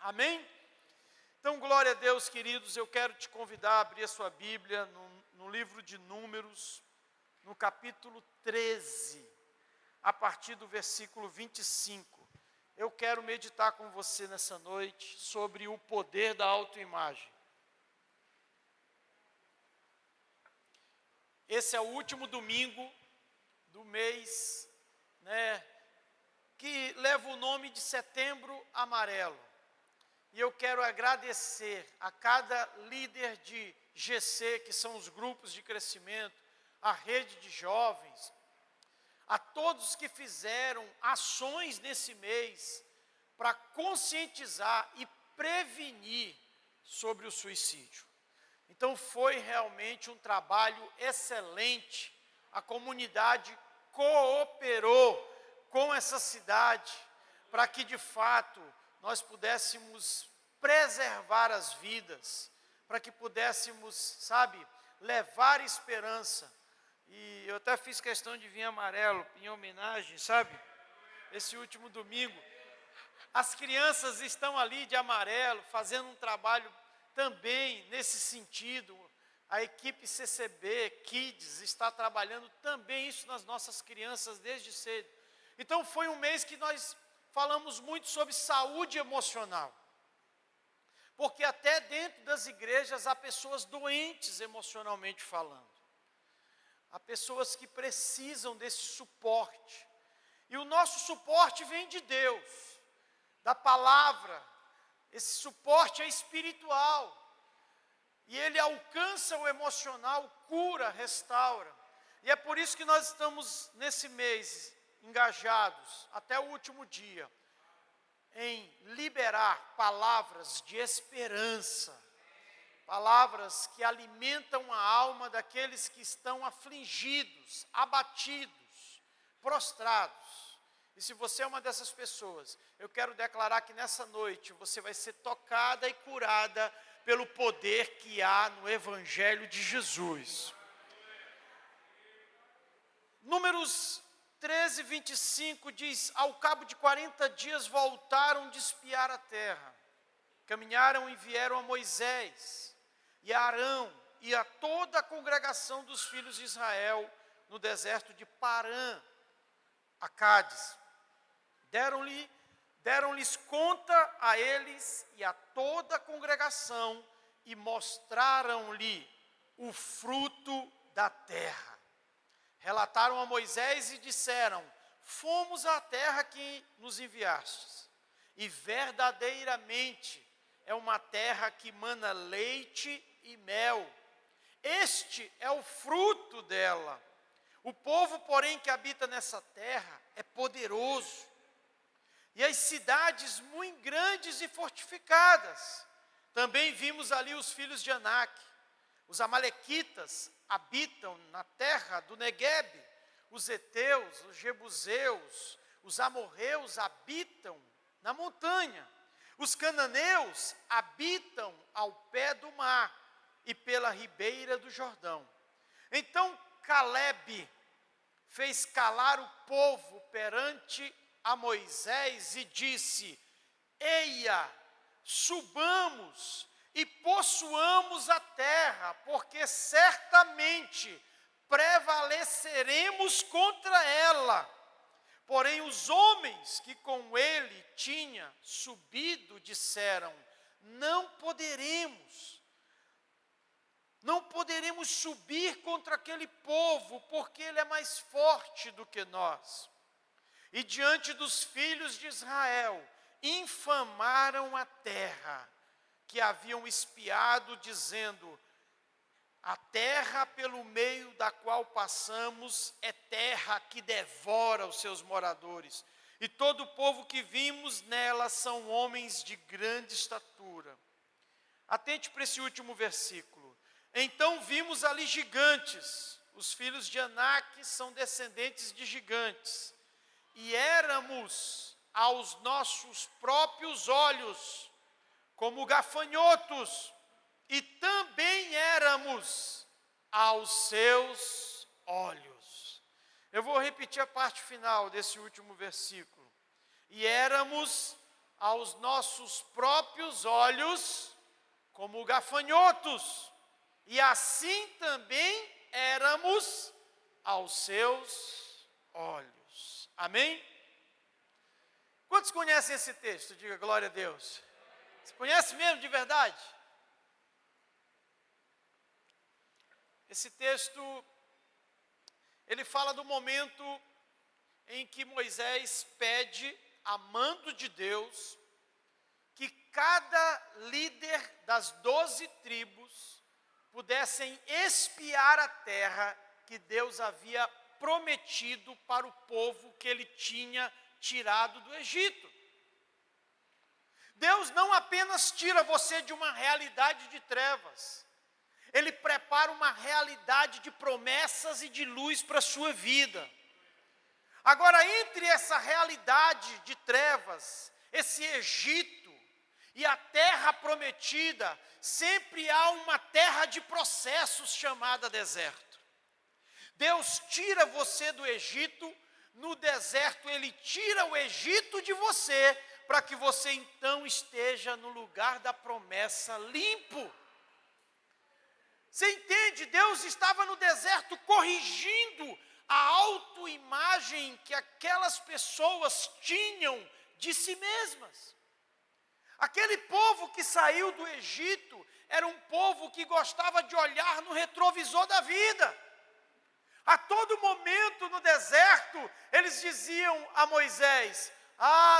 Amém? Então, glória a Deus, queridos, eu quero te convidar a abrir a sua Bíblia no livro de Números, no capítulo 13, a partir do versículo 25. Eu quero meditar com você nessa noite sobre o poder da autoimagem. Esse é o último domingo do mês, que leva o nome de Setembro Amarelo. E eu quero agradecer a cada líder de GC, que são os grupos de crescimento, a rede de jovens, a todos que fizeram ações nesse mês para conscientizar e prevenir sobre o suicídio. Então foi realmente um trabalho excelente, a comunidade cooperou com essa cidade para que de fato nós pudéssemos preservar as vidas, para que pudéssemos, levar esperança. E eu até fiz questão de vir amarelo, em homenagem, esse último domingo. As crianças estão ali de amarelo, fazendo um trabalho também nesse sentido. A equipe CCB, Kids, está trabalhando também isso nas nossas crianças desde cedo. Então foi um mês que nós falamos muito sobre saúde emocional, porque até dentro das igrejas há pessoas doentes emocionalmente falando, há pessoas que precisam desse suporte, e o nosso suporte vem de Deus, da palavra. Esse suporte é espiritual, e ele alcança o emocional, cura, restaura, e é por isso que nós estamos nesse mês engajados até o último dia em liberar palavras de esperança, palavras que alimentam a alma daqueles que estão afligidos, abatidos, prostrados. E se você é uma dessas pessoas, eu quero declarar que nessa noite você vai ser tocada e curada pelo poder que há no Evangelho de Jesus. Números 13, 25 diz: ao cabo de 40 dias voltaram de espiar a terra. Caminharam e vieram a Moisés e a Arão e a toda a congregação dos filhos de Israel no deserto de Parã, a Cádiz. Deram-lhes conta a eles e a toda a congregação e mostraram-lhe o fruto da terra. Relataram a Moisés e disseram: fomos à terra que nos enviastes, e verdadeiramente é uma terra que mana leite e mel. Este é o fruto dela. O povo, porém, que habita nessa terra é poderoso, e as cidades muito grandes e fortificadas. Também vimos ali os filhos de Anak. Os amalequitas habitam na terra do Negueb, os heteus, os jebuseus, os amorreus habitam na montanha, os cananeus habitam ao pé do mar e pela ribeira do Jordão. Então Calebe fez calar o povo perante a Moisés e disse: eia, subamos e possuamos a terra, porque certamente prevaleceremos contra ela. Porém os homens que com ele tinha subido disseram: não poderemos subir contra aquele povo, porque ele é mais forte do que nós. E diante dos filhos de Israel infamaram a terra que haviam espiado, dizendo: a terra pelo meio da qual passamos é terra que devora os seus moradores, e todo o povo que vimos nela são homens de grande estatura. Atente para esse último versículo. Então vimos ali gigantes, os filhos de Anak são descendentes de gigantes, e éramos aos nossos próprios olhos como gafanhotos, e também éramos aos seus olhos. Eu vou repetir a parte final desse último versículo. E éramos aos nossos próprios olhos como gafanhotos, e assim também éramos aos seus olhos. Amém? Quantos conhecem esse texto? Diga glória a Deus. Você conhece mesmo de verdade? Esse texto, ele fala do momento em que Moisés pede, a mando de Deus, que cada líder das 12 tribos pudessem espiar a terra que Deus havia prometido para o povo que ele tinha tirado do Egito. Deus não apenas tira você de uma realidade de trevas, Ele prepara uma realidade de promessas e de luz para a sua vida. Agora, entre essa realidade de trevas, esse Egito e a terra prometida, sempre há uma terra de processos chamada deserto. Deus tira você do Egito, no deserto Ele tira o Egito de você, para que você então esteja no lugar da promessa limpo. Você entende? Deus estava no deserto corrigindo a autoimagem que aquelas pessoas tinham de si mesmas. Aquele povo que saiu do Egito era um povo que gostava de olhar no retrovisor da vida. A todo momento no deserto, eles diziam a Moisés: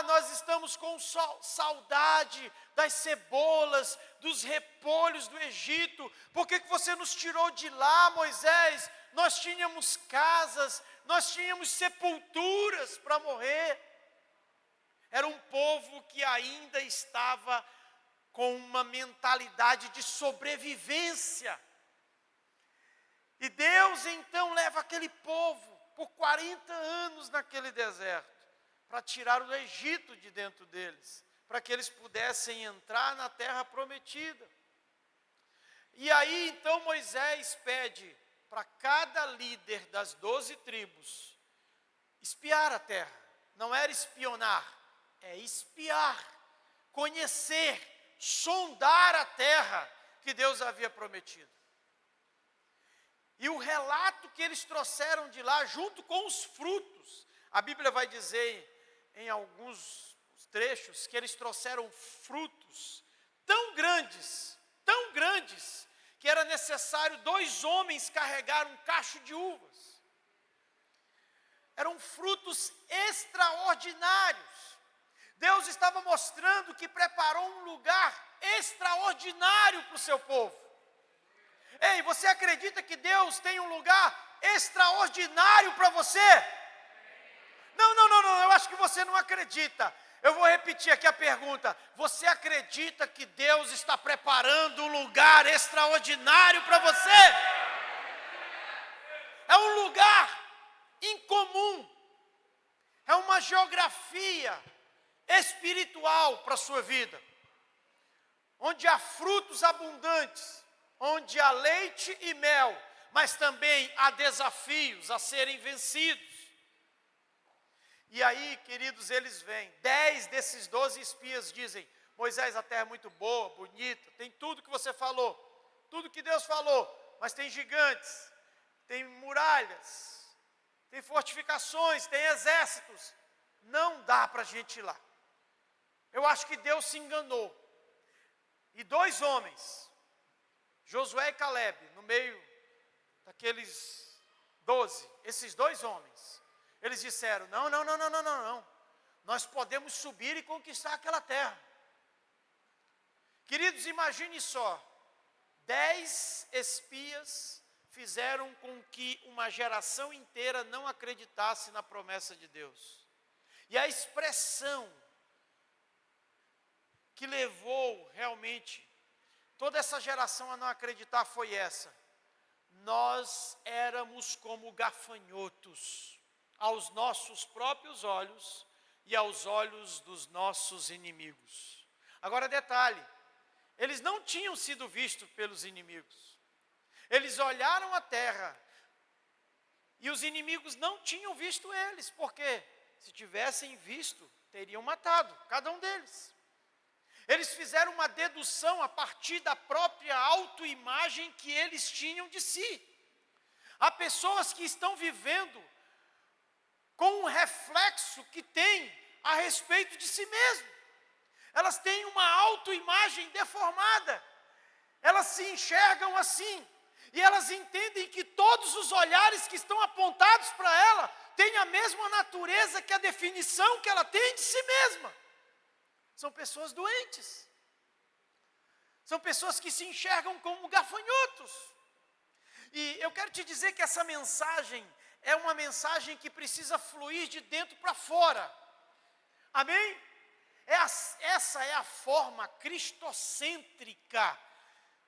nós estamos com saudade das cebolas, dos repolhos do Egito. Por que você nos tirou de lá, Moisés? Nós tínhamos casas, nós tínhamos sepulturas para morrer. Era um povo que ainda estava com uma mentalidade de sobrevivência. E Deus então leva aquele povo por 40 anos naquele deserto, para tirar o Egito de dentro deles, para que eles pudessem entrar na terra prometida. E aí então Moisés pede para cada líder das 12 tribos espiar a terra. Não era espionar, é espiar, conhecer, sondar a terra que Deus havia prometido. E o relato que eles trouxeram de lá, junto com os frutos, a Bíblia vai dizer em alguns trechos que eles trouxeram frutos tão grandes, que era necessário 2 homens carregar um cacho de uvas. Eram frutos extraordinários. Deus estava mostrando que preparou um lugar extraordinário para o seu povo. Ei, você acredita que Deus tem um lugar extraordinário para você? Não, eu acho que você não acredita. Eu vou repetir aqui a pergunta. Você acredita que Deus está preparando um lugar extraordinário para você? É um lugar incomum. É uma geografia espiritual para a sua vida, onde há frutos abundantes, onde há leite e mel, mas também há desafios a serem vencidos. E aí, queridos, eles vêm. 10 desses 12 espias dizem: Moisés, a terra é muito boa, bonita, tem tudo que você falou, tudo que Deus falou, mas tem gigantes, tem muralhas, tem fortificações, tem exércitos. Não dá para a gente ir lá. Eu acho que Deus se enganou. E 2 homens, Josué e Caleb, no meio daqueles 12, esses 2 homens, eles disseram: não, nós podemos subir e conquistar aquela terra. Queridos, imagine só, 10 espias fizeram com que uma geração inteira não acreditasse na promessa de Deus. E a expressão que levou realmente toda essa geração a não acreditar foi essa: nós éramos como gafanhotos aos nossos próprios olhos e aos olhos dos nossos inimigos. Agora detalhe, eles não tinham sido vistos pelos inimigos. Eles olharam a terra e os inimigos não tinham visto eles, porque se tivessem visto, teriam matado, cada um deles. Eles fizeram uma dedução a partir da própria autoimagem que eles tinham de si. Há pessoas que estão vivendo com um reflexo que tem a respeito de si mesmo. Elas têm uma autoimagem deformada. Elas se enxergam assim. E elas entendem que todos os olhares que estão apontados para ela têm a mesma natureza que a definição que ela tem de si mesma. São pessoas doentes. São pessoas que se enxergam como gafanhotos. E eu quero te dizer que essa mensagem é uma mensagem que precisa fluir de dentro para fora. Amém? Essa é a forma cristocêntrica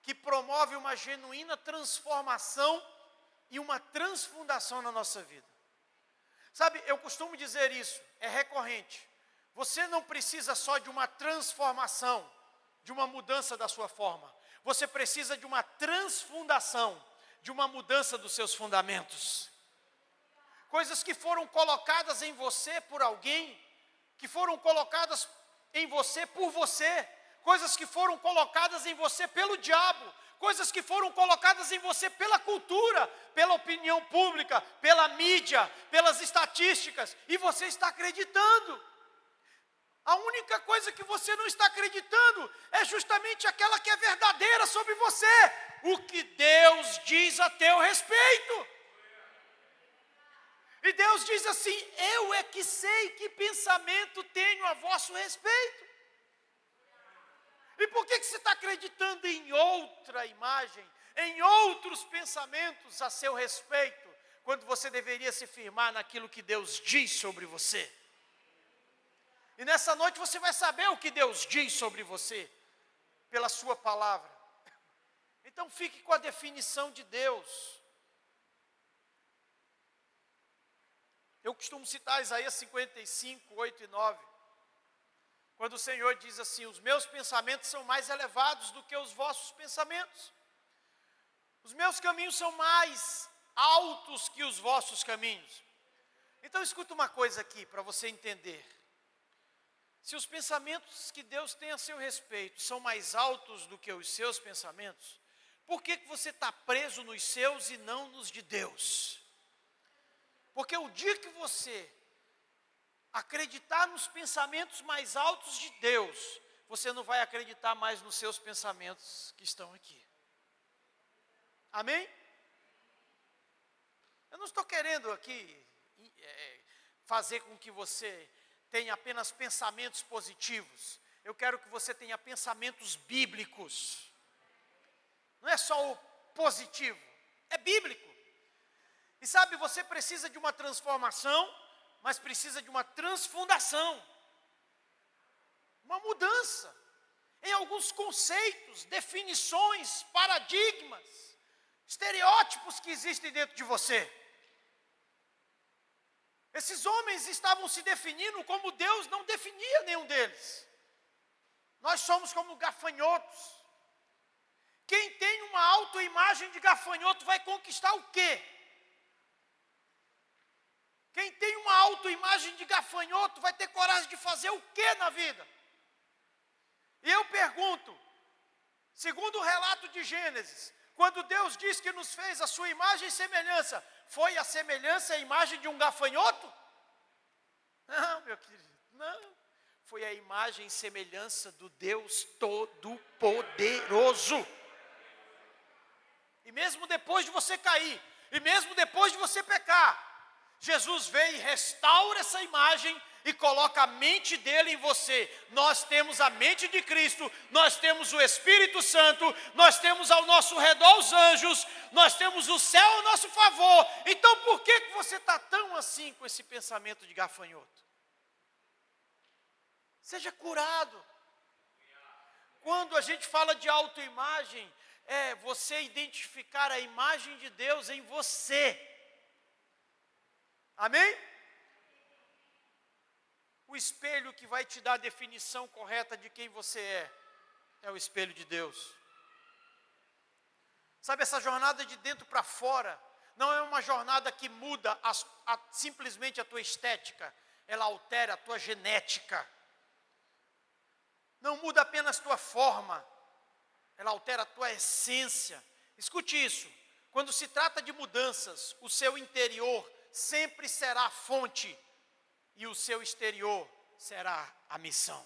que promove uma genuína transformação e uma transfundação na nossa vida. Sabe, eu costumo dizer isso, é recorrente. Você não precisa só de uma transformação, de uma mudança da sua forma. Você precisa de uma transfundação, de uma mudança dos seus fundamentos. Coisas que foram colocadas em você por alguém, que foram colocadas em você por você, coisas que foram colocadas em você pelo diabo, coisas que foram colocadas em você pela cultura, pela opinião pública, pela mídia, pelas estatísticas, e você está acreditando. A única coisa que você não está acreditando é justamente aquela que é verdadeira sobre você, o que Deus diz a teu respeito. E Deus diz assim: eu é que sei que pensamento tenho a vosso respeito. E por que você está acreditando em outra imagem, em outros pensamentos a seu respeito, quando você deveria se firmar naquilo que Deus diz sobre você? E nessa noite você vai saber o que Deus diz sobre você, pela sua palavra. Então fique com a definição de Deus. Eu costumo citar Isaías 55, 8 e 9. Quando o Senhor diz assim: os meus pensamentos são mais elevados do que os vossos pensamentos. Os meus caminhos são mais altos que os vossos caminhos. Então escuta uma coisa aqui para você entender. Se os pensamentos que Deus tem a seu respeito são mais altos do que os seus pensamentos, por que você está preso nos seus e não nos de Deus? Porque o dia que você acreditar nos pensamentos mais altos de Deus, você não vai acreditar mais nos seus pensamentos que estão aqui. Amém? Eu não estou querendo aqui fazer com que você tenha apenas pensamentos positivos. Eu quero que você tenha pensamentos bíblicos. Não é só o positivo, é bíblico. E sabe, você precisa de uma transformação, mas precisa de uma transfundação. Uma mudança em alguns conceitos, definições, paradigmas, estereótipos que existem dentro de você. Esses homens estavam se definindo como Deus não definia nenhum deles. Nós somos como gafanhotos. Quem tem uma autoimagem de gafanhoto vai conquistar o quê? Quem tem uma autoimagem de gafanhoto vai ter coragem de fazer o quê na vida? E eu pergunto, segundo o relato de Gênesis, quando Deus diz que nos fez a sua imagem e semelhança, foi a semelhança e a imagem de um gafanhoto? Não, meu querido, não. Foi a imagem e semelhança do Deus Todo-Poderoso. E mesmo depois de você cair, e mesmo depois de você pecar, Jesus veio e restaura essa imagem e coloca a mente dele em você. Nós temos a mente de Cristo, nós temos o Espírito Santo, nós temos ao nosso redor os anjos, nós temos o céu ao nosso favor. Então por que você está tão assim com esse pensamento de gafanhoto? Seja curado. Quando a gente fala de autoimagem, é você identificar a imagem de Deus em você. Amém? O espelho que vai te dar a definição correta de quem você é o espelho de Deus. Sabe, essa jornada de dentro para fora, não é uma jornada que muda simplesmente a tua estética, ela altera a tua genética. Não muda apenas tua forma, ela altera a tua essência. Escute isso, quando se trata de mudanças, o seu interior sempre será a fonte e o seu exterior será a missão.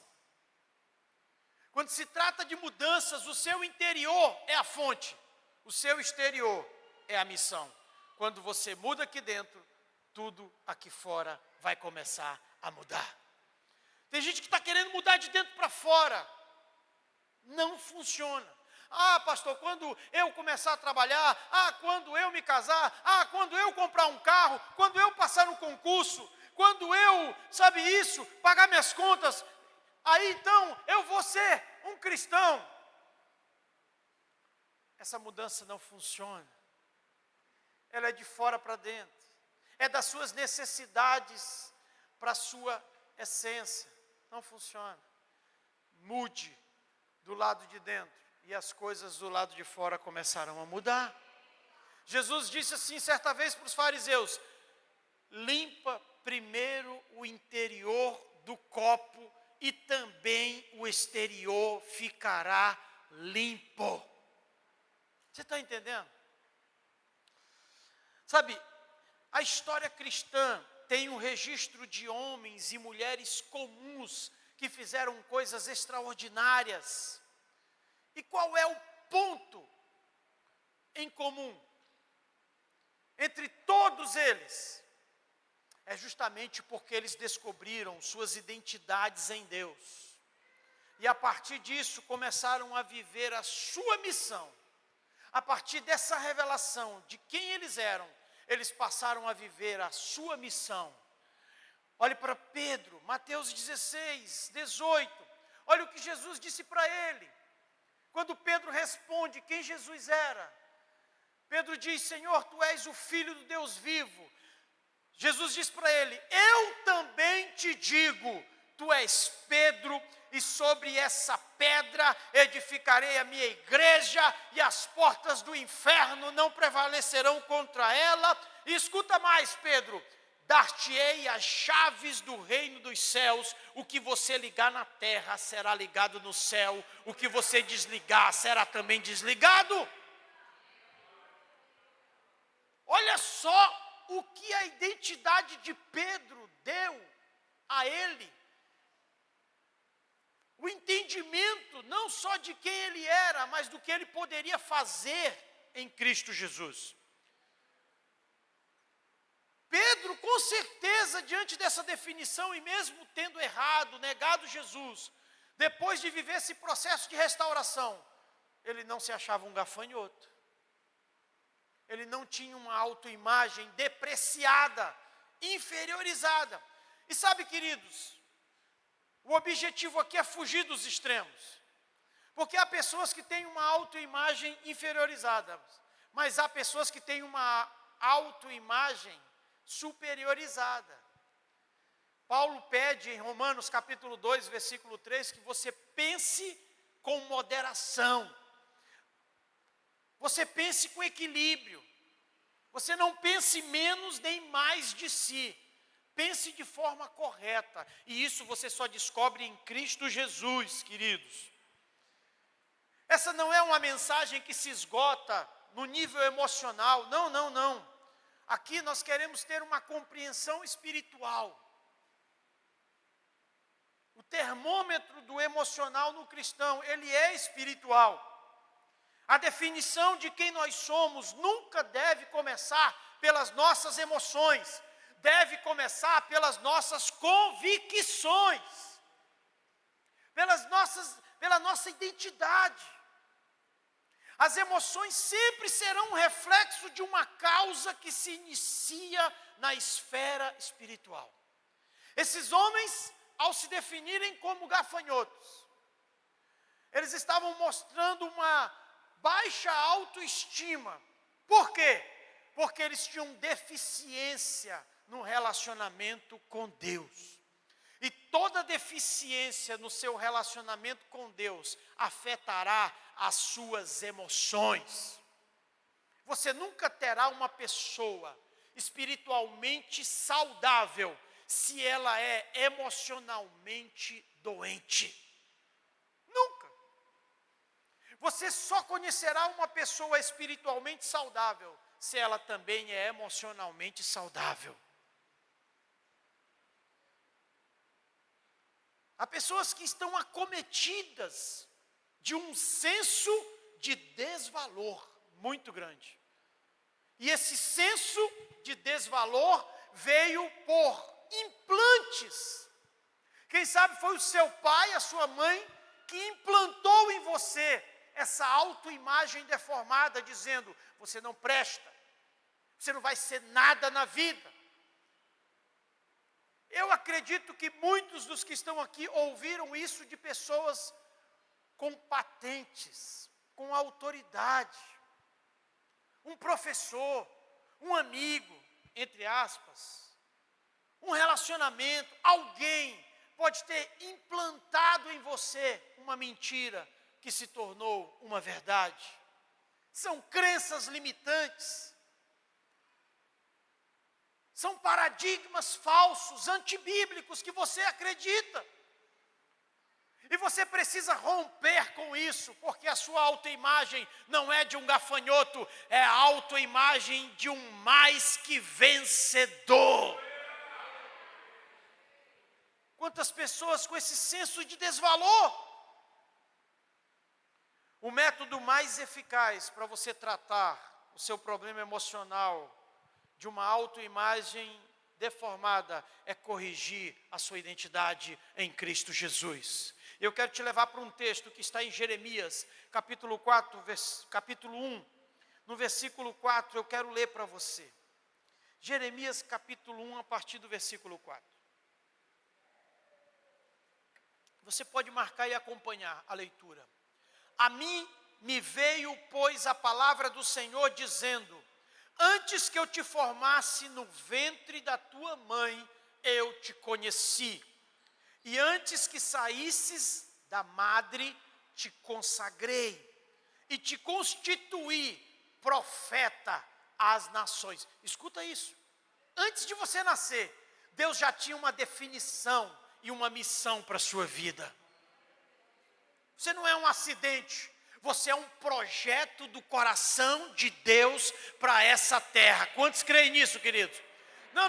Quando se trata de mudanças, o seu interior é a fonte, o seu exterior é a missão. Quando você muda aqui dentro, tudo aqui fora vai começar a mudar. Tem gente que está querendo mudar de dentro para fora. Não funciona. Ah, pastor, quando eu começar a trabalhar, quando eu me casar, quando eu comprar um carro, quando eu passar no concurso, quando eu, pagar minhas contas, aí então eu vou ser um cristão. Essa mudança não funciona. Ela é de fora para dentro. É das suas necessidades para a sua essência. Não funciona. Mude do lado de dentro e as coisas do lado de fora começarão a mudar. Jesus disse assim certa vez para os fariseus: limpa primeiro o interior do copo e também o exterior ficará limpo. Você está entendendo? Sabe, a história cristã tem um registro de homens e mulheres comuns que fizeram coisas extraordinárias. E qual é o ponto em comum entre todos eles? É justamente porque eles descobriram suas identidades em Deus. E a partir disso começaram a viver a sua missão. A partir dessa revelação de quem eles eram, eles passaram a viver a sua missão. Olhe para Pedro, Mateus 16, 18. Olha o que Jesus disse para ele. Quando Pedro responde quem Jesus era, Pedro diz: Senhor, tu és o Filho do Deus vivo. Jesus diz para ele: eu também te digo, tu és Pedro, e sobre essa pedra edificarei a minha igreja, e as portas do inferno não prevalecerão contra ela. E escuta mais, Pedro: dar-te-ei as chaves do reino dos céus. O que você ligar na terra será ligado no céu, o que você desligar será também desligado. Olha só o que a identidade de Pedro deu a ele. O entendimento não só de quem ele era, mas do que ele poderia fazer em Cristo Jesus. Pedro, com certeza, diante dessa definição, e mesmo tendo errado, negado Jesus, depois de viver esse processo de restauração, ele não se achava um gafanhoto. Ele não tinha uma autoimagem depreciada, inferiorizada. E sabe, queridos, o objetivo aqui é fugir dos extremos. Porque há pessoas que têm uma autoimagem inferiorizada, mas há pessoas que têm uma autoimagem superiorizada. Paulo pede em Romanos capítulo 2, versículo 3, que você pense com moderação. Você pense com equilíbrio. Você não pense menos nem mais de si. Pense de forma correta. E isso você só descobre em Cristo Jesus, queridos. Essa não é uma mensagem que se esgota no nível emocional. Não, não, não. Aqui nós queremos ter uma compreensão espiritual. O termômetro do emocional no cristão, ele é espiritual. A definição de quem nós somos nunca deve começar pelas nossas emoções, deve começar pelas nossas convicções, pela nossa identidade. As emoções sempre serão um reflexo de uma causa que se inicia na esfera espiritual. Esses homens, ao se definirem como gafanhotos, eles estavam mostrando uma baixa autoestima. Por quê? Porque eles tinham deficiência no relacionamento com Deus. E toda deficiência no seu relacionamento com Deus afetará as suas emoções. Você nunca terá uma pessoa espiritualmente saudável se ela é emocionalmente doente. Nunca. Você só conhecerá uma pessoa espiritualmente saudável se ela também é emocionalmente saudável. Há pessoas que estão acometidas de um senso de desvalor muito grande. E esse senso de desvalor veio por implantes. Quem sabe foi o seu pai, a sua mãe, que implantou em você essa autoimagem deformada, dizendo: você não presta, você não vai ser nada na vida. Eu acredito que muitos dos que estão aqui ouviram isso de pessoas com patentes, com autoridade. Um professor, um amigo, entre aspas, um relacionamento, alguém pode ter implantado em você uma mentira que se tornou uma verdade. São crenças limitantes. São paradigmas falsos, antibíblicos, que você acredita. E você precisa romper com isso, porque a sua autoimagem não é de um gafanhoto, é a autoimagem de um mais que vencedor. Quantas pessoas com esse senso de desvalor? O método mais eficaz para você tratar o seu problema emocional de uma autoimagem deformada é corrigir a sua identidade em Cristo Jesus. Eu quero te levar para um texto que está em Jeremias, capítulo 4, capítulo 1, no versículo 4, eu quero ler para você. Jeremias, capítulo 1, a partir do versículo 4. Você pode marcar e acompanhar a leitura. A mim me veio, pois, a palavra do Senhor, dizendo: antes que eu te formasse no ventre da tua mãe, eu te conheci. E antes que saísses da madre, te consagrei. E te constituí profeta às nações. Escuta isso. Antes de você nascer, Deus já tinha uma definição e uma missão para a sua vida. Você não é um acidente. Você é um projeto do coração de Deus para essa terra. Quantos creem nisso, queridos? Não.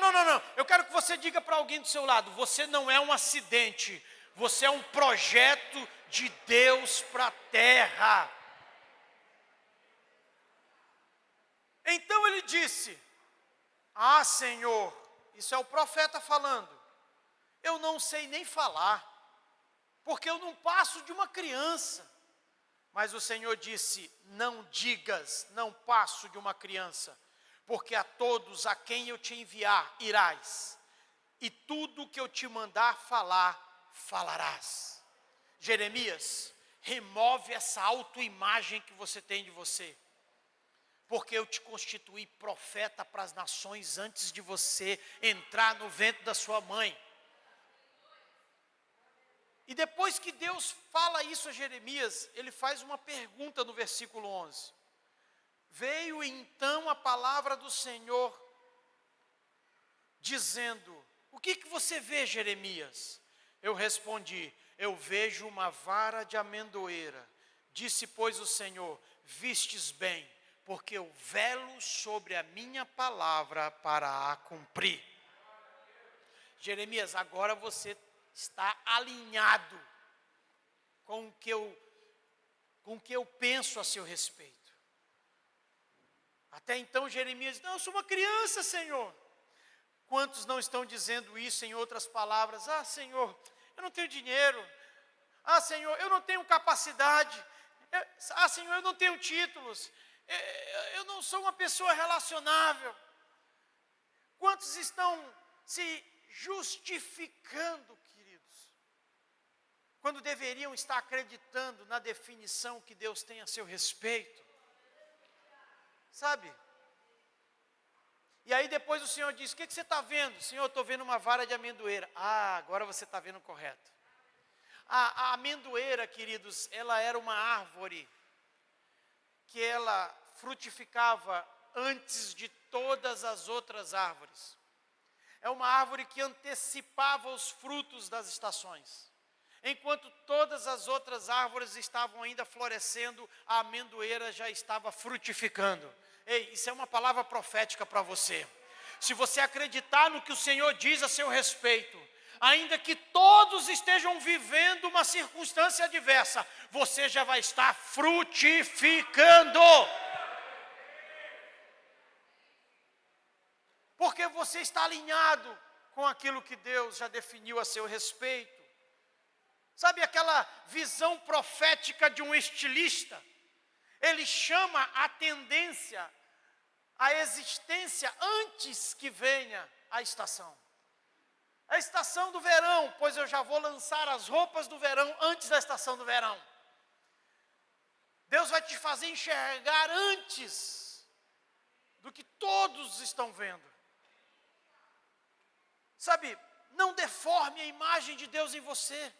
Eu quero que você diga para alguém do seu lado: você não é um acidente. Você é um projeto de Deus para a terra. Então ele disse: ah, Senhor, isso é o profeta falando, eu não sei nem falar, porque eu não passo de uma criança. Mas o Senhor disse: não digas, não passo de uma criança, porque a todos a quem eu te enviar irás, e tudo que eu te mandar falar, falarás. Jeremias, remove essa autoimagem que você tem de você, porque eu te constituí profeta para as nações antes de você entrar no ventre da sua mãe. E depois que Deus fala isso a Jeremias, ele faz uma pergunta no versículo 11. Veio então a palavra do Senhor, dizendo: o que você vê, Jeremias? Eu respondi: eu vejo uma vara de amendoeira. Disse, pois, o Senhor: vistes bem, porque eu velo sobre a minha palavra para a cumprir. Jeremias, agora você está alinhado com o que eu penso a seu respeito. Até então Jeremias diz: não, eu sou uma criança, Senhor. Quantos não estão dizendo isso em outras palavras? Ah, Senhor, eu não tenho dinheiro. Ah, Senhor, eu não tenho capacidade. Ah, Senhor, eu não tenho títulos. Eu não sou uma pessoa relacionável. Quantos estão se justificando, queridos, quando deveriam estar acreditando na definição que Deus tem a seu respeito? Sabe? E aí depois o Senhor diz: o que você está vendo? Senhor, eu estou vendo uma vara de amendoeira. Ah, agora você está vendo correto. A amendoeira, queridos, ela era uma árvore que ela frutificava antes de todas as outras árvores. é uma árvore que antecipava os frutos das estações. Enquanto todas as outras árvores estavam ainda florescendo, a amendoeira já estava frutificando. Ei, isso é uma palavra profética para você. Se você acreditar no que o Senhor diz a seu respeito, ainda que todos estejam vivendo uma circunstância adversa, você já vai estar frutificando. Porque você está alinhado com aquilo que Deus já definiu a seu respeito. Sabe aquela visão profética de um estilista? Ele chama a tendência, a existência antes que venha a estação. A estação do verão, pois eu já vou lançar as roupas do verão antes da estação do verão. Deus vai te fazer enxergar antes do que todos estão vendo. Sabe, não deforme a imagem de Deus em você.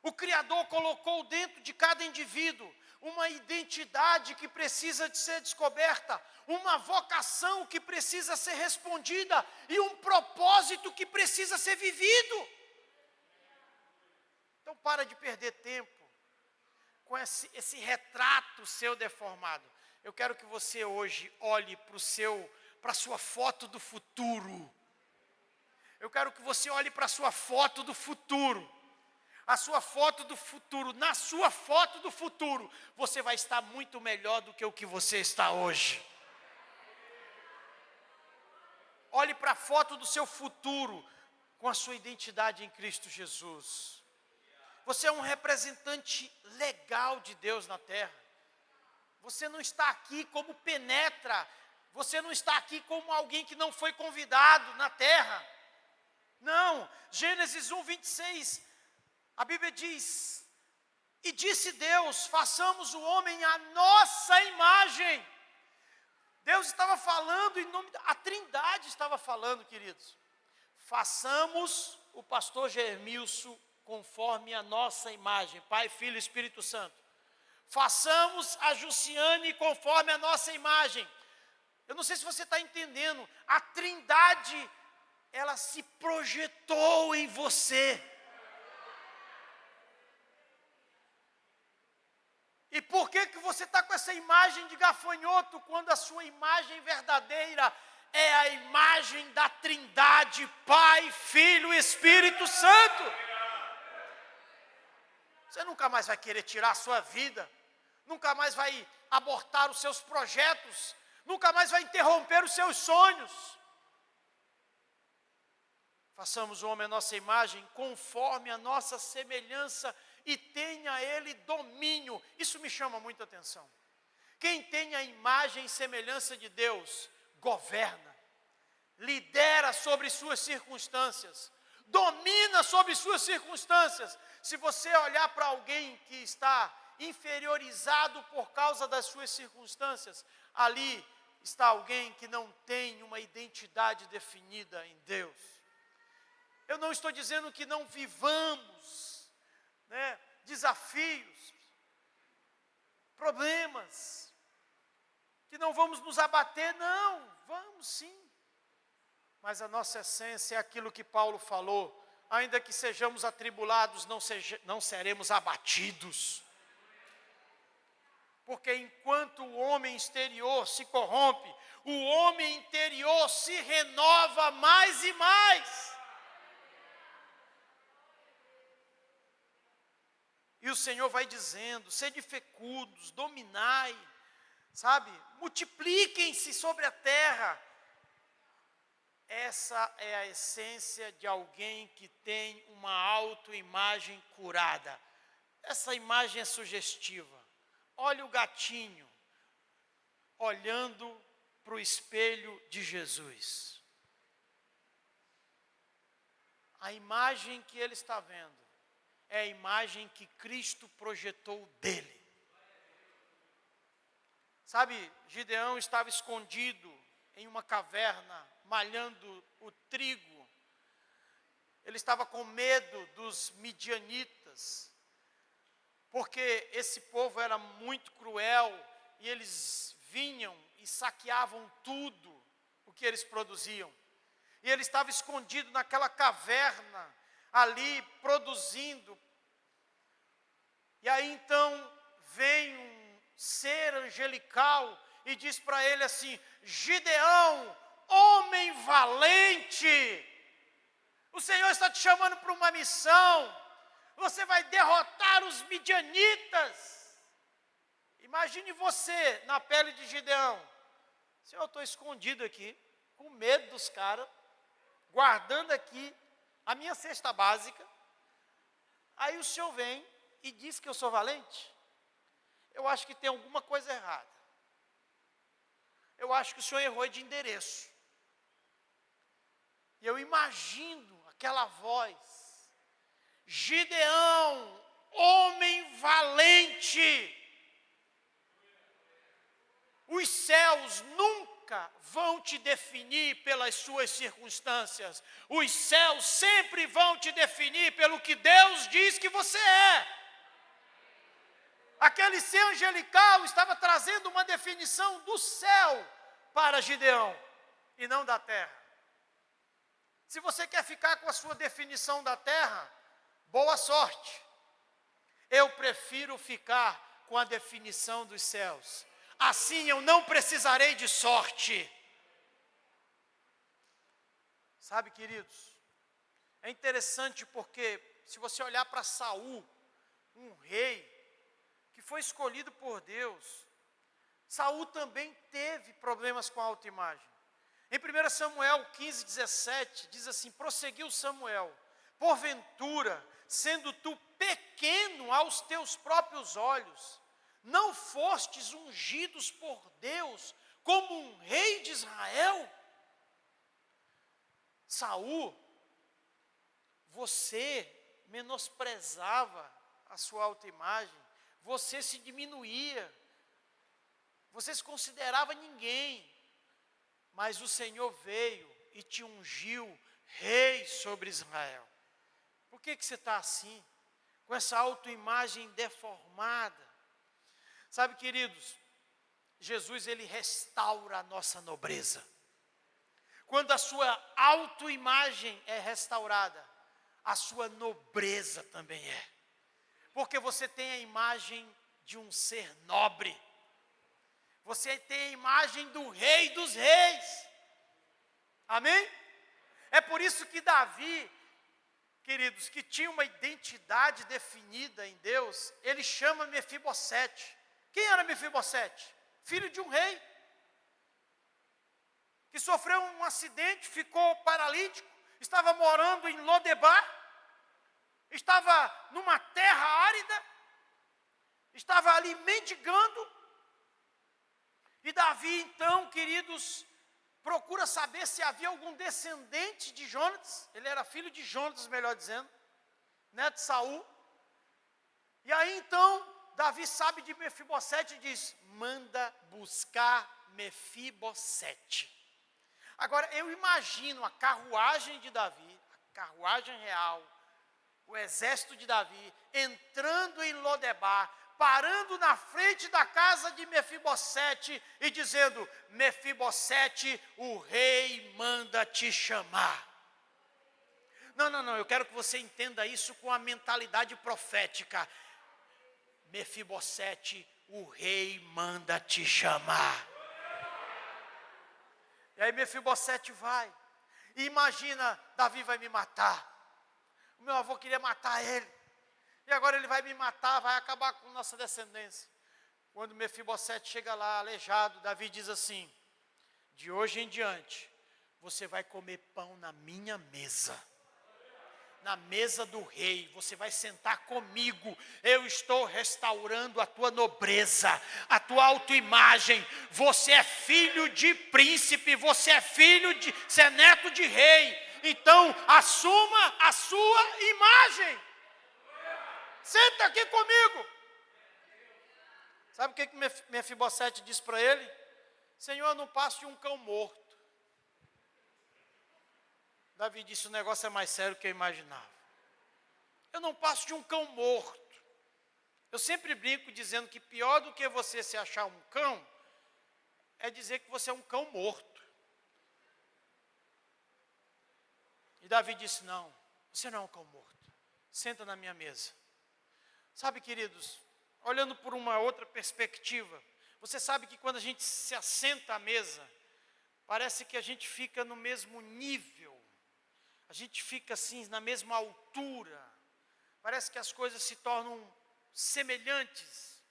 O Criador colocou dentro de cada indivíduo uma identidade que precisa de ser descoberta, uma vocação que precisa ser respondida e um propósito que precisa ser vivido. Então para de perder tempo com esse retrato seu deformado. Eu quero que você hoje olhe para a sua foto do futuro. Eu quero que você olhe para a sua foto do futuro. A sua foto do futuro, na sua foto do futuro, você vai estar muito melhor do que o que você está hoje. Olhe para a foto do seu futuro, com a sua identidade em Cristo Jesus. Você é um representante legal de Deus na terra. Você não está aqui como penetra, você não está aqui como alguém que não foi convidado na terra. Não, Gênesis 1, 26, a Bíblia diz, e disse Deus, façamos o homem à nossa imagem. Deus estava falando em nome, a Trindade estava falando, queridos. Façamos o pastor Germilson conforme a nossa imagem, Pai, Filho e Espírito Santo. Façamos a Jussiane conforme a nossa imagem. Eu não sei se você está entendendo, a Trindade, ela se projetou em você. E por que você está com essa imagem de gafanhoto, quando a sua imagem verdadeira é a imagem da Trindade, Pai, Filho e Espírito Santo? Você nunca mais vai querer tirar a sua vida, nunca mais vai abortar os seus projetos, nunca mais vai interromper os seus sonhos. Façamos o homem à nossa imagem, conforme a nossa semelhança, e tenha ele domínio. Isso me chama muita atenção. Quem tem a imagem e semelhança de Deus, governa, lidera sobre suas circunstâncias, domina sobre suas circunstâncias. Se você olhar para alguém que está inferiorizado por causa das suas circunstâncias, ali está alguém que não tem uma identidade definida em Deus. Eu não estou dizendo que não vivamos desafios, problemas, que não vamos nos abater, não, vamos sim. Mas a nossa essência é aquilo que Paulo falou, ainda que sejamos atribulados, não seremos abatidos. Porque enquanto o homem exterior se corrompe, o homem interior se renova mais e mais. E o Senhor vai dizendo, sede fecundos, dominai, sabe? Multipliquem-se sobre a terra. Essa é a essência de alguém que tem uma autoimagem curada. Essa imagem é sugestiva. Olha o gatinho, olhando para o espelho de Jesus. A imagem que ele está vendo é a imagem que Cristo projetou dele. Sabe, Gideão estava escondido em uma caverna, malhando o trigo. Ele estava com medo dos midianitas, porque esse povo era muito cruel, e eles vinham e saqueavam tudo o que eles produziam. E ele estava escondido naquela caverna, ali produzindo. E aí então vem um ser angelical e diz para ele assim: Gideão, homem valente, o Senhor está te chamando para uma missão, você vai derrotar os midianitas. Imagine você na pele de Gideão: Senhor, eu estou escondido aqui, com medo dos caras, guardando aqui a minha cesta básica, aí o Senhor vem e diz que eu sou valente. Eu acho que tem alguma coisa errada. Eu acho que o Senhor errou de endereço. E eu imagino aquela voz: Gideão, homem valente. Os céus nunca vão te definir pelas suas circunstâncias. Os céus sempre vão te definir pelo que Deus diz que você é. Aquele ser angelical estava trazendo uma definição do céu para Gideão e não da terra. Se você quer ficar com a sua definição da terra, boa sorte. Eu prefiro ficar com a definição dos céus. Assim eu não precisarei de sorte. Sabe, queridos, é interessante porque se você olhar para Saul, um rei que foi escolhido por Deus, Saul também teve problemas com a autoimagem. Em 1 Samuel 15, 17, diz assim: prosseguiu Samuel: porventura, sendo tu pequeno aos teus próprios olhos, não fostes ungidos por Deus como um rei de Israel? Saul, você menosprezava a sua autoimagem, você se diminuía, você se considerava ninguém, mas o Senhor veio e te ungiu rei sobre Israel. Por que você está assim, com essa autoimagem deformada? Sabe, queridos, Jesus, ele restaura a nossa nobreza. Quando a sua autoimagem é restaurada, a sua nobreza também é. Porque você tem a imagem de um ser nobre. Você tem a imagem do Rei dos Reis. Amém? É por isso que Davi, queridos, que tinha uma identidade definida em Deus, ele chama Mefibosete. Quem era Mefibosete? Filho de um rei, que sofreu um acidente, ficou paralítico, estava morando em Lodebar, estava numa terra árida, estava ali mendigando. E Davi, então, queridos, procura saber se havia algum descendente de Jonatas. Ele era filho de Jonatas, melhor dizendo, neto de Saul. E aí, então, Davi sabe de Mefibosete e diz: manda buscar Mefibosete. Agora, eu imagino a carruagem de Davi, a carruagem real, o exército de Davi, entrando em Lodebar, parando na frente da casa de Mefibosete e dizendo: Mefibosete, o rei manda te chamar. Não, eu quero que você entenda isso com a mentalidade profética. Mefibosete, o rei manda te chamar. E aí Mefibosete vai, e imagina: Davi vai me matar, o meu avô queria matar ele, e agora ele vai me matar, vai acabar com nossa descendência. Quando Mefibosete chega lá aleijado, Davi diz assim: de hoje em diante, você vai comer pão na minha mesa, na mesa do rei, você vai sentar comigo. Eu estou restaurando a tua nobreza, a tua autoimagem. Você é filho de príncipe, você é neto de rei. Então, assuma a sua imagem. Senta aqui comigo. Sabe o que Mefibosete disse para ele? Senhor, eu não passo de um cão morto. Davi disse: o negócio é mais sério do que eu imaginava. Eu não passo de um cão morto. Eu sempre brinco dizendo que pior do que você se achar um cão, é dizer que você é um cão morto. E Davi disse, não, você não é um cão morto, senta na minha mesa. Sabe, queridos, olhando por uma outra perspectiva, você sabe que quando a gente se assenta à mesa, parece que a gente fica no mesmo nível, a gente fica assim na mesma altura, parece que as coisas se tornam semelhantes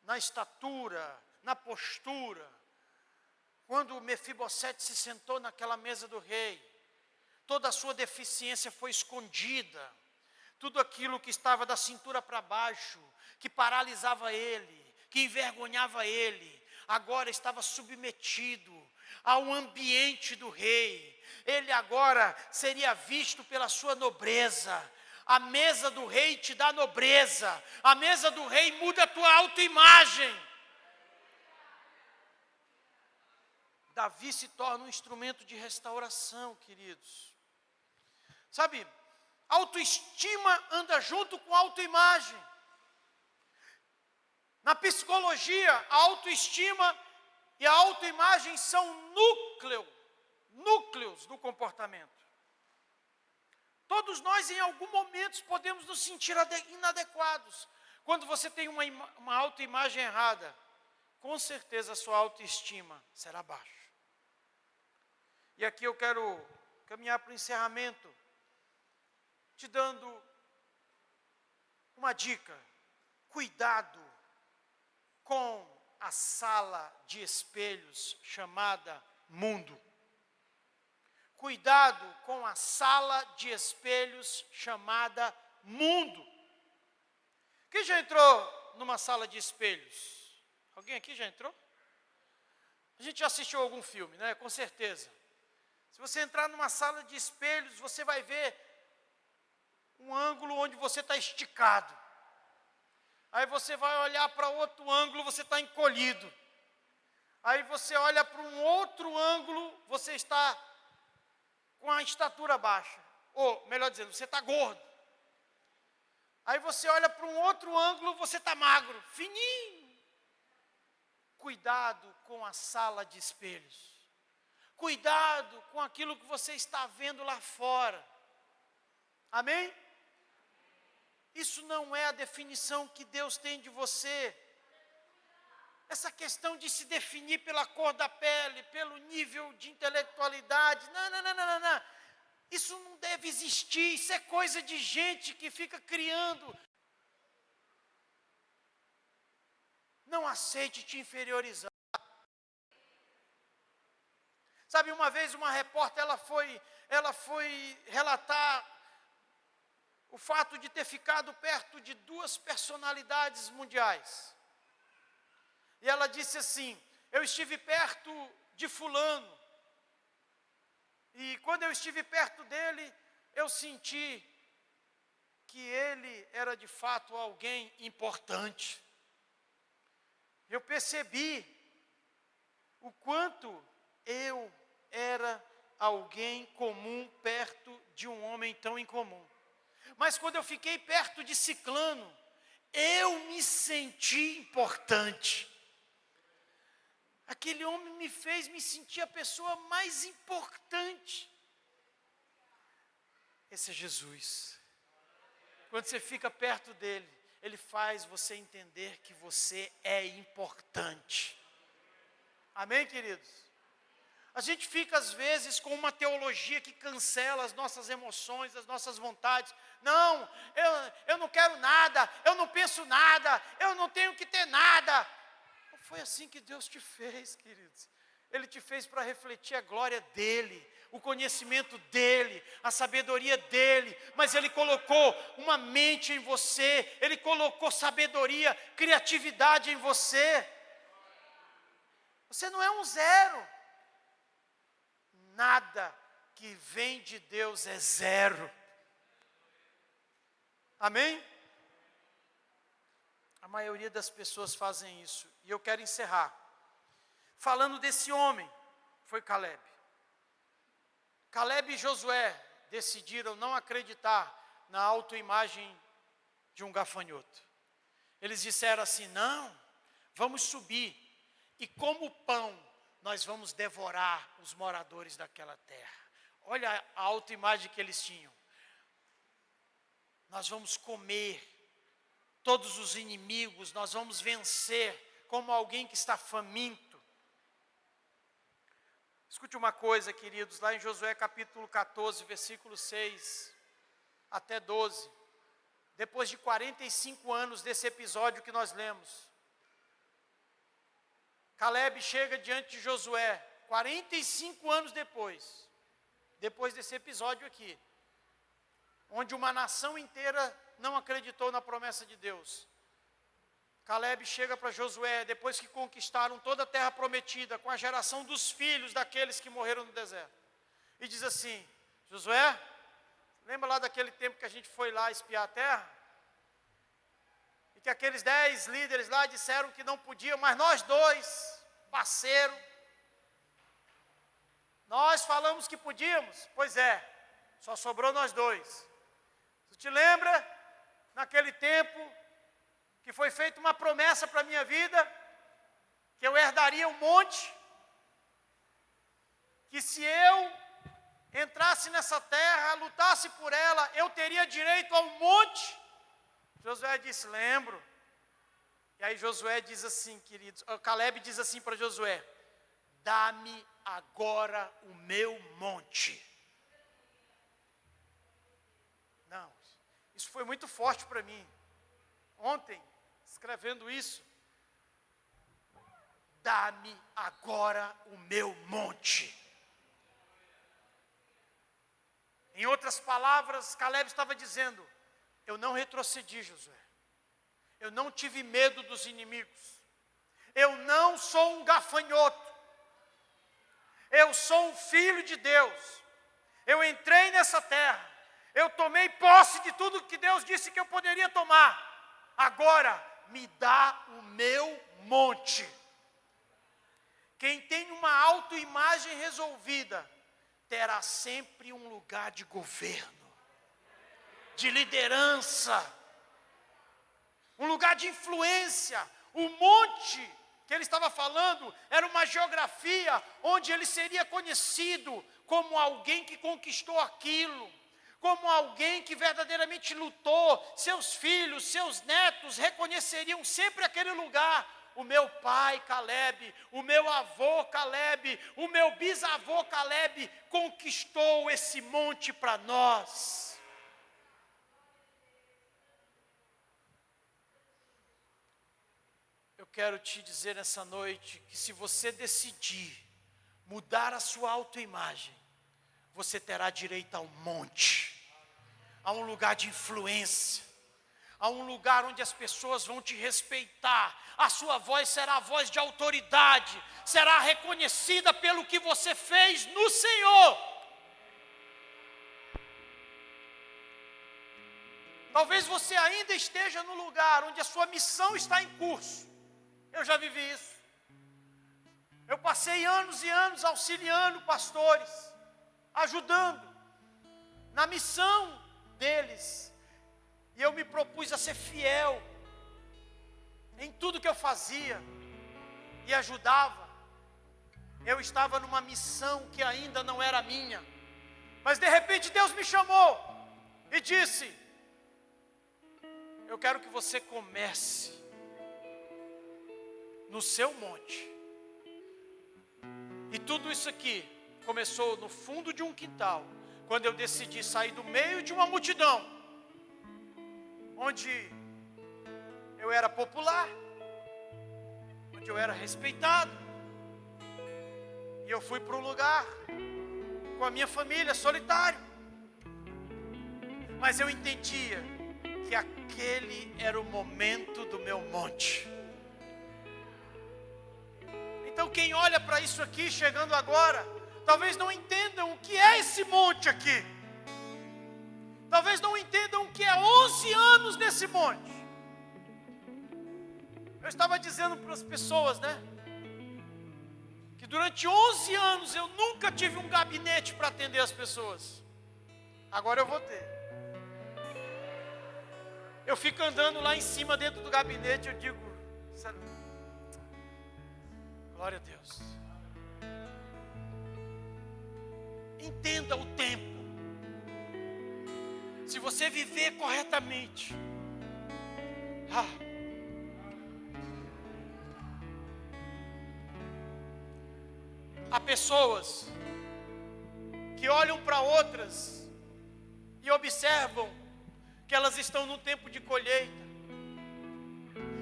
na estatura, na postura. Quando Mefibosete se sentou naquela mesa do rei, toda a sua deficiência foi escondida, tudo aquilo que estava da cintura para baixo, que paralisava ele, que envergonhava ele, agora estava submetido ao ambiente do rei. Ele agora seria visto pela sua nobreza. A mesa do rei te dá nobreza, a mesa do rei muda a tua autoimagem. Davi se torna um instrumento de restauração, queridos. Sabe, autoestima anda junto com autoimagem. Na psicologia, a autoestima e a autoimagem são núcleos do comportamento. Todos nós, em algum momento, podemos nos sentir inadequados. Quando você tem uma autoimagem errada, com certeza a sua autoestima será baixa. E aqui eu quero caminhar para o encerramento, te dando uma dica. Cuidado com a sala de espelhos chamada mundo. Cuidado com a sala de espelhos chamada mundo. Quem já entrou numa sala de espelhos? Alguém aqui já entrou? A gente já assistiu algum filme, né? Com certeza. Se você entrar numa sala de espelhos, você vai ver um ângulo onde você está esticado. Aí você vai olhar para outro ângulo, você está encolhido. Aí você olha para um outro ângulo, você está com a estatura baixa. Ou, melhor dizendo, você está gordo. Aí você olha para um outro ângulo, você está magro, fininho. Cuidado com a sala de espelhos. Cuidado com aquilo que você está vendo lá fora. Amém? Isso não é a definição que Deus tem de você. Essa questão de se definir pela cor da pele, pelo nível de intelectualidade, não. Isso não deve existir, isso é coisa de gente que fica criando. Não aceite te inferiorizar. Sabe, uma vez uma repórter, ela foi relatar o fato de ter ficado perto de duas personalidades mundiais. E ela disse assim, eu estive perto de fulano, e quando eu estive perto dele, eu senti que ele era de fato alguém importante. Eu percebi o quanto eu era alguém comum perto de um homem tão incomum. Mas quando eu fiquei perto de ciclano, eu me senti importante. Aquele homem me fez me sentir a pessoa mais importante. Esse é Jesus. Quando você fica perto dele, ele faz você entender que você é importante. Amém, queridos? A gente fica às vezes com uma teologia que cancela as nossas emoções, as nossas vontades. Não, eu não quero nada, eu não penso nada, eu não tenho que ter nada. Não foi assim que Deus te fez, queridos. Ele te fez para refletir a glória dele, o conhecimento dele, a sabedoria dele. Mas ele colocou uma mente em você, ele colocou sabedoria, criatividade em você. Você não é um zero. Nada que vem de Deus é zero. Amém? A maioria das pessoas fazem isso. E eu quero encerrar falando desse homem, foi Caleb. Caleb e Josué decidiram não acreditar na autoimagem de um gafanhoto. Eles disseram assim, não, vamos subir, e como pão, nós vamos devorar os moradores daquela terra. Olha a autoimagem que eles tinham. Nós vamos comer todos os inimigos, nós vamos vencer como alguém que está faminto. Escute uma coisa, queridos, lá em Josué capítulo 14, versículo 6 até 12, depois de 45 anos desse episódio que nós lemos, Caleb chega diante de Josué, 45 anos depois desse episódio aqui, onde uma nação inteira não acreditou na promessa de Deus. Caleb chega para Josué, depois que conquistaram toda a terra prometida, com a geração dos filhos daqueles que morreram no deserto, e diz assim: Josué, lembra lá daquele tempo que a gente foi lá espiar a terra? E que aqueles 10 líderes lá disseram que não podiam, mas nós dois, parceiro, nós falamos que podíamos. Pois é, só sobrou nós dois. Tu te lembra, naquele tempo, que foi feita uma promessa para a minha vida, que eu herdaria um monte, que se eu entrasse nessa terra, lutasse por ela, eu teria direito a um monte? Josué disse: lembro. E aí Josué diz assim, queridos, Caleb diz assim para Josué: dá-me agora o meu monte. Não, isso foi muito forte para mim. Ontem, escrevendo isso, dá-me agora o meu monte. Em outras palavras, Caleb estava dizendo: eu não retrocedi, Josué. Eu não tive medo dos inimigos. Eu não sou um gafanhoto. Eu sou um filho de Deus. Eu entrei nessa terra. Eu tomei posse de tudo que Deus disse que eu poderia tomar. Agora, me dá o meu monte. Quem tem uma autoimagem resolvida, terá sempre um lugar de governo, de liderança, um lugar de influência. O monte que ele estava falando era uma geografia onde ele seria conhecido como alguém que conquistou aquilo, como alguém que verdadeiramente lutou. Seus filhos, seus netos reconheceriam sempre aquele lugar. O meu pai Caleb, o meu avô Caleb, o meu bisavô Caleb conquistou esse monte para nós. Eu quero te dizer nessa noite que se você decidir mudar a sua autoimagem, você terá direito a um monte, a um lugar de influência, a um lugar onde as pessoas vão te respeitar. A sua voz será a voz de autoridade, será reconhecida pelo que você fez no Senhor. Talvez você ainda esteja no lugar onde a sua missão está em curso. Eu já vivi isso. Eu passei anos e anos auxiliando pastores, ajudando na missão deles. E eu me propus a ser fiel em tudo que eu fazia e ajudava. Eu estava numa missão que ainda não era minha, mas de repente Deus me chamou e disse: eu quero que você comece no seu monte. E tudo isso aqui começou no fundo de um quintal, quando eu decidi sair do meio de uma multidão, onde eu era popular, onde eu era respeitado, e eu fui para um lugar com a minha família, solitário, mas eu entendia que aquele era o momento do meu monte. Então quem olha para isso aqui, chegando agora, talvez não entendam o que é esse monte aqui. Talvez não entendam o que é 11 anos nesse monte. Eu estava dizendo para as pessoas, que durante 11 anos eu nunca tive um gabinete para atender as pessoas. Agora eu vou ter. Eu fico andando lá em cima dentro do gabinete, eu digo: glória a Deus. Entenda o tempo. Se você viver corretamente, há pessoas que olham para outras e observam que elas estão no tempo de colheita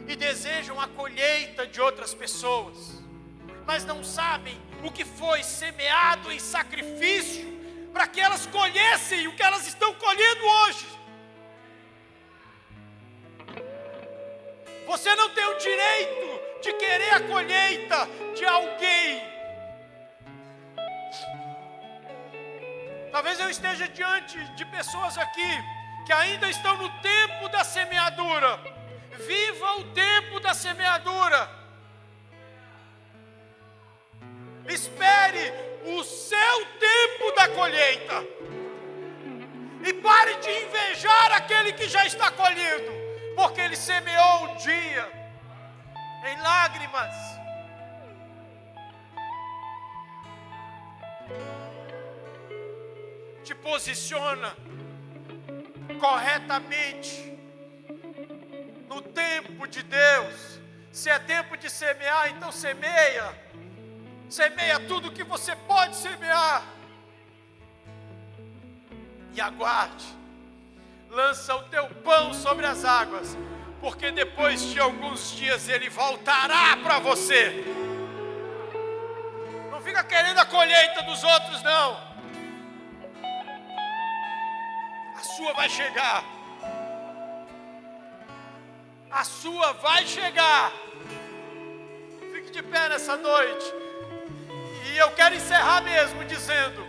e desejam a colheita de outras pessoas, mas não sabem o que foi semeado em sacrifício para que elas colhessem o que elas estão colhendo hoje. Você não tem o direito de querer a colheita de alguém. Talvez eu esteja diante de pessoas aqui que ainda estão no tempo da semeadura. Viva o tempo da semeadura. Espere o seu tempo da colheita. E pare de invejar aquele que já está colhendo, porque ele semeou um dia em lágrimas. Te posiciona corretamente no tempo de Deus. Se é tempo de semear, então semeia. Semeia tudo que você pode semear. E aguarde. Lança o teu pão sobre as águas, porque depois de alguns dias ele voltará para você. Não fica querendo a colheita dos outros, não. A sua vai chegar. A sua vai chegar. Fique de pé nessa noite. E eu quero encerrar mesmo dizendo: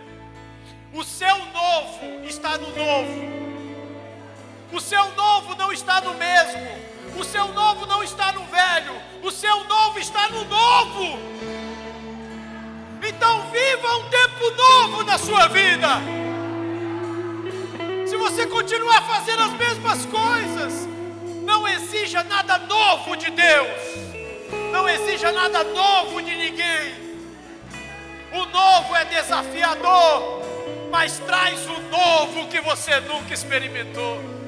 o seu novo está no novo. O seu novo não está no mesmo. O seu novo não está no velho. O seu novo está no novo. Então viva um tempo novo na sua vida. Se você continuar fazendo as mesmas coisas, não exija nada novo de Deus. Não exija nada novo de ninguém. O novo é desafiador, mas traz o novo que você nunca experimentou.